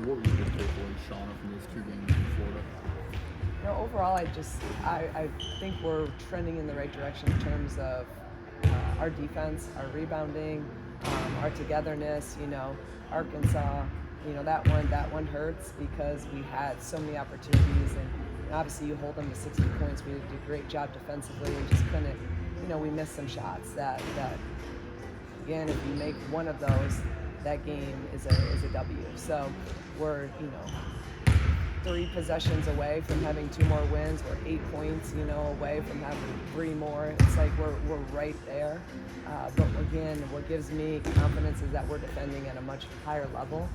What were your takeaways, Shauna, from those two games in Florida? Overall, I think we're trending in the right direction in terms of our defense, our rebounding, our togetherness. Arkansas, that one hurts because we had so many opportunities, and obviously you hold them to 60 points. We did a great job defensively, and just couldn't. We missed some shots that again, if you make one of those, that game is a W. So we're 3 possessions away from having 2 more wins. We're 8 points, away from having 3 more. It's like we're right there. But again, what gives me confidence is that we're defending at a much higher level.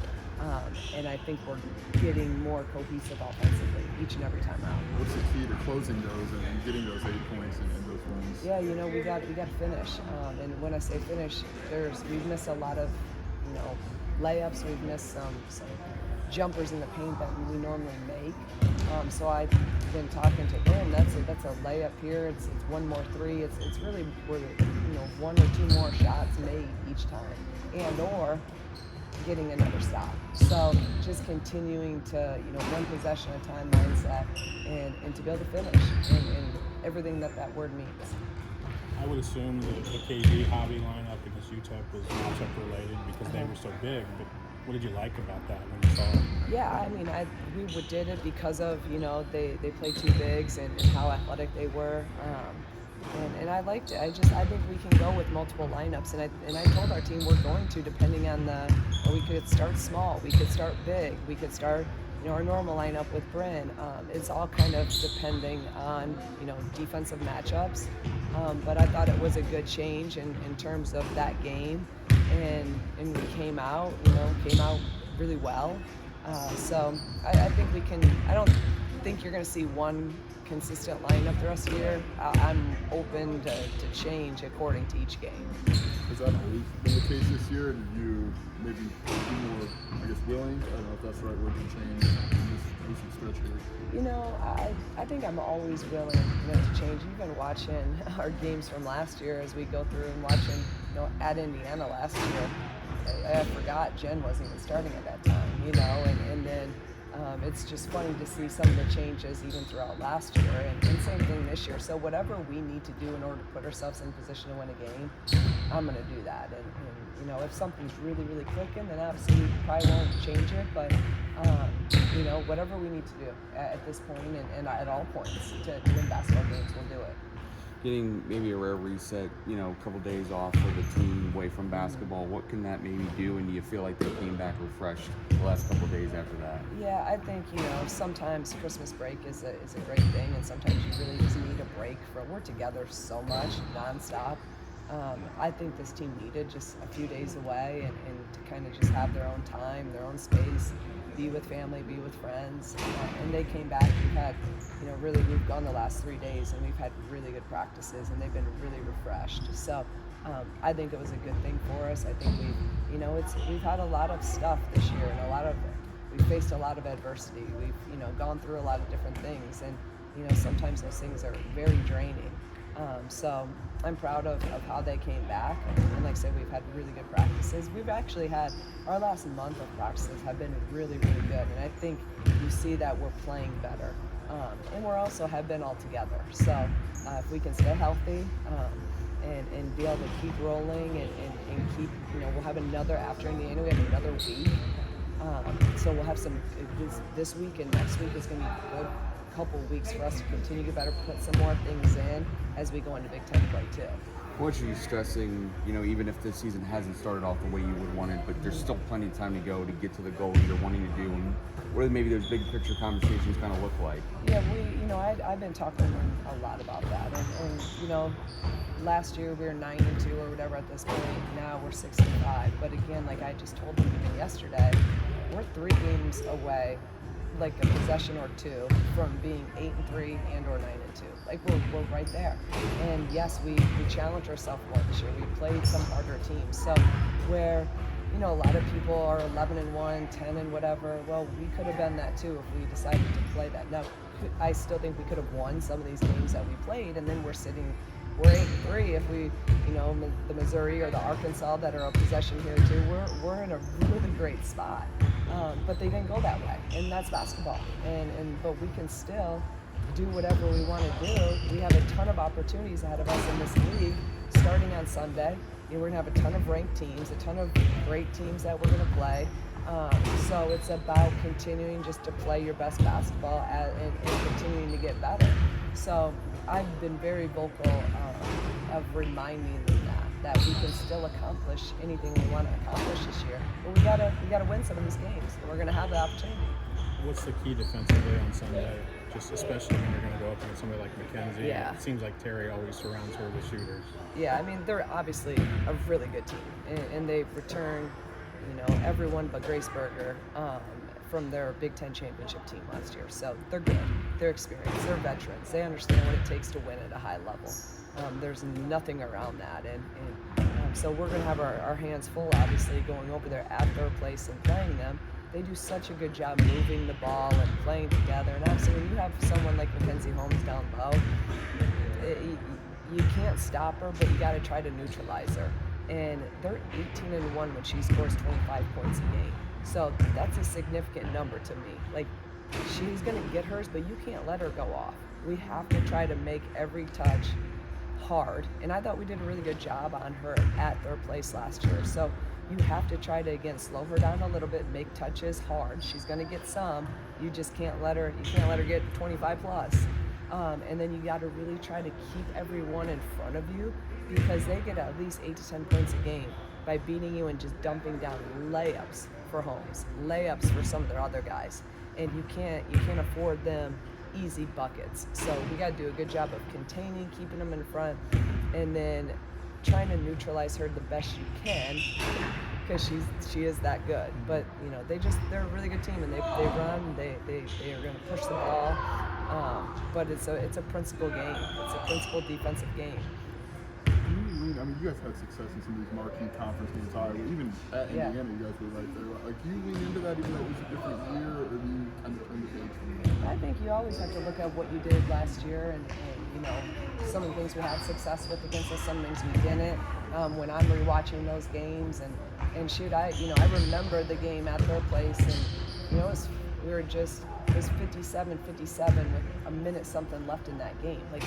And I think we're getting more cohesive offensively each and every time out. What's the key to closing those and getting those 8 points and those wins? Yeah, we got to finish. And when I say finish, we've missed a lot of layups. We've missed some jumpers in the paint that we normally make. So I've been talking to them. That's a layup here. It's 1 more 3. It's really where 1 or 2 more shots made each time, and or getting another stop. So just continuing to 1 possession at a time mindset, and to be able to finish and everything that word means. I would assume the KV hobby lineup against UTEP was matchup related because they were so big. But what did you like about that when you saw it? Yeah, we did it because of they played 2 bigs and how athletic they were, and I liked it. I think we can go with multiple lineups, and I told our team we're going to, depending on we could start small, we could start big, we could start our normal lineup with Bryn. It's all kind of depending on defensive matchups, but I thought it was a good change in terms of that game, and we came out really well. So I think we can. I don't think you're going to see one consistent lineup the rest of the year. I'm open to change according to each game. Has that always been the case this year? Did you maybe be more, willing? I don't know if that's the right word, to change in this recent stretch here? I think I'm always willing to change. Even watching our games from last year as we go through and watching at Indiana last year, I forgot Jen wasn't even starting at that time, and then it's just funny to see some of the changes even throughout last year, and same thing this year. So whatever we need to do in order to put ourselves in position to win a game, I'm going to do that. And if something's really, really clicking, then obviously we probably won't change it. But whatever we need to do at this point and at all points to win basketball games, we'll do it. Getting maybe a rare reset, a couple days off for the team away from basketball, what can that maybe do, and do you feel like they came back refreshed the last couple days after that? Yeah, I think, sometimes Christmas break is a great thing, and sometimes you really just need a break we're together so much, nonstop. I think this team needed just a few days away and to kind of just have their own time, their own space, be with family, be with friends, and they came back. We've gone the last 3 days, and we've had really good practices, and they've been really refreshed. So I think it was a good thing for us. I think we've had a lot of stuff this year, and we've faced a lot of adversity. We've gone through a lot of different things, and sometimes those things are very draining. So I'm proud of how they came back, and like I said, we've had really good practices. We've actually had our last month of practices have been really, really good, and I think you see that we're playing better, and we're also have been all together. So if we can stay healthy and be able to keep rolling and keep, we'll have another after Indiana, we have another week, so we'll have some this week, and next week is going to be good couple of weeks for us to continue to better put some more things in as we go into Big Ten play too. What are you stressing, even if this season hasn't started off the way you would want it, but there's still plenty of time to go to get to the goal you're wanting to do, and what do maybe those big picture conversations kind of look like? Yeah, I've been talking a lot about that, and last year we were 9-2 or whatever at this point. Now we're 6-5, but again, like I just told them even yesterday, we're 3 games away, like a possession or 2 from being 8-3 and or 9-2. Like we're right there. And yes, we challenged ourselves more this year. We played some harder teams. So where a lot of people are 11-1, 10 and whatever. Well, we could have been that too if we decided to play that. Now, I still think we could have won some of these games that we played, and then we're 8-3 if we, the Missouri or the Arkansas that are a possession here too. We're in a really great spot. but they didn't go that way, and that's basketball. But we can still do whatever we want to do. We have a ton of opportunities ahead of us in this league, starting on Sunday. We're gonna have a ton of ranked teams, a ton of great teams that we're gonna play. So it's about continuing just to play your best basketball and continuing to get better. So I've been very vocal of reminding them that we can still accomplish anything we want to accomplish this year. But we gotta win some of these games, and we're gonna have the opportunity. What's the key defensively on Sunday? Just especially when you're going to go up against somebody like Mackenzie. Yeah. It seems like Terry always surrounds her with shooters. Yeah, I mean, they're obviously a really good team, and they've returned, everyone but Grace Berger from their Big Ten championship team last year. So they're good, they're experienced, they're veterans, they understand what it takes to win at a high level. There's nothing around that, and so we're going to have our hands full, obviously, going over there at their place and playing them. They do such a good job moving the ball and playing together. And obviously, when you have someone like Mackenzie Holmes down low, you can't stop her, but you got to try to neutralize her. And they're 18-1 when she scores 25 points a game. So that's a significant number to me. Like, she's going to get hers, but you can't let her go off. We have to try to make every touch hard. And I thought we did a really good job on her at their place last year. So you have to try to, again, slow her down a little bit, make touches hard. She's going to get some. You just can't let her get 25 plus. And then you got to really try to keep everyone in front of you, because they get at least 8 to 10 points a game by beating you and just dumping down layups for Holmes, layups for some of their other guys. And you can't afford them easy buckets. So we got to do a good job of containing, keeping them in front, and then trying to neutralize her the best you can, because she is that good. But they're a really good team, and they run, they are going to push the ball. But it's a principal game. It's a principal defensive game. You guys had success in some of these marquee conference games, Iowa, even at Indiana, you guys were right there. Like, do you lean into that even though it was a different year, or do you kind of turn the page from that? I think you always have to look at what you did last year, and some of the things we had success with against us, some things we didn't. When I'm rewatching those games, and shoot, I remember the game at their place, and it was 57-57 with a minute something left in that game. Like,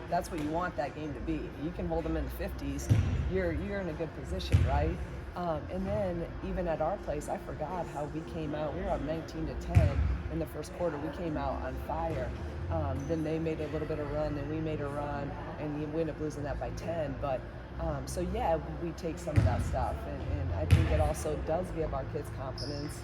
that's what you want that game to be. You can hold them in the 50s, you're in a good position, right? And then even at our place, I forgot how we came out. We were up 19-10 in the first quarter. We came out on fire. Then they made a little bit of run, then we made a run, and you end up losing that by 10. But so yeah, we take some of that stuff, and I think it also does give our kids confidence.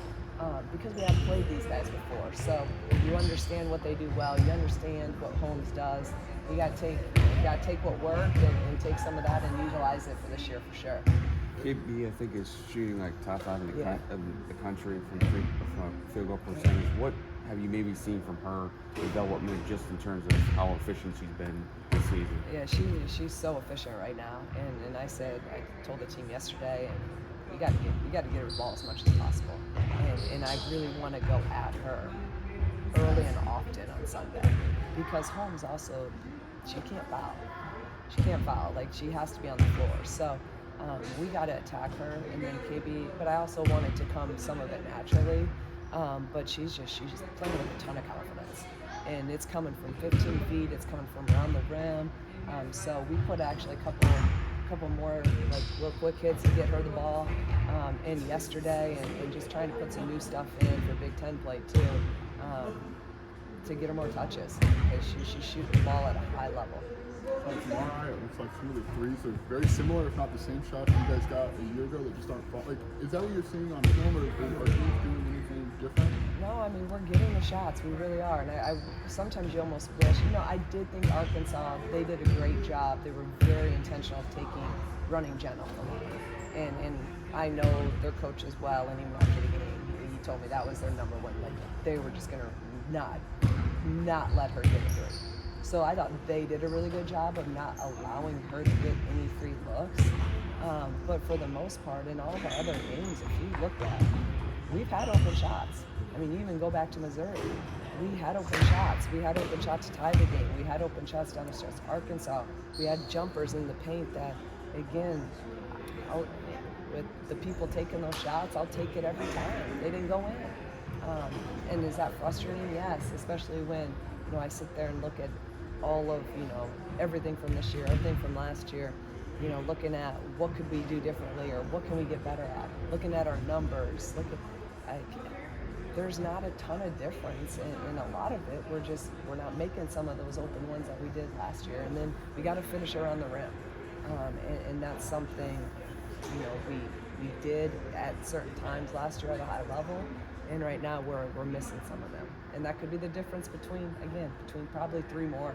Because we have played these guys before, so you understand what they do well. You understand what Holmes does. You got to take what worked and take some of that and utilize it for this year for sure. KB, I think, is shooting like top 5 in the country from field goal percentage. What have you maybe seen from her development, just in terms of how efficient she's been this season? Yeah, she's so efficient right now, and I told the team yesterday, you got to get her the ball as much as possible, and I really want to go at her early and often on Sunday, because Holmes also, she can't foul. She can't foul. Like, she has to be on the floor. So we got to attack her, and then KB. But I also want it to come some of it naturally. But she's playing with a ton of confidence, and it's coming from 15 feet. It's coming from around the rim. So we put actually a couple more like real quick hits to get her the ball in yesterday, and just trying to put some new stuff in for Big Ten play too, to get her more touches, because she's shooting the ball at a high level. Tomorrow, it looks like some of the threes are very similar, if not the same shots you guys got a year ago that just aren't falling. Like, is that what you're seeing on film, or are you doing anything different? No, I mean, we're getting the shots. We really are. And I sometimes you almost wish, I did think Arkansas, they did a great job. They were very intentional of running Jen off the line. And I know their coach as well, and even after the game, he told me that was their number one. Like, they were just going to not let her get a three. So I thought they did a really good job of not allowing her to get any free looks. But for the most part, in all of our other games, if you look at, we've had open shots. I mean, you even go back to Missouri. We had open shots. We had open shots to tie the game. We had open shots down the stretch. Arkansas, we had jumpers in the paint that, again, with the people taking those shots, I'll take it every time. They didn't go in. And is that frustrating? Yes, especially when, I sit there and look at all of, everything from this year, everything from last year, looking at what could we do differently or what can we get better at, looking at our numbers, there's not a ton of difference in a lot of it. We're not making some of those open ones that we did last year, and then we got to finish around the rim, and that's something we did at certain times last year at a high level, and right now we're missing some of them, and that could be the difference between probably three more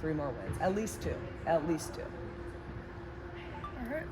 wins, at least two. All right.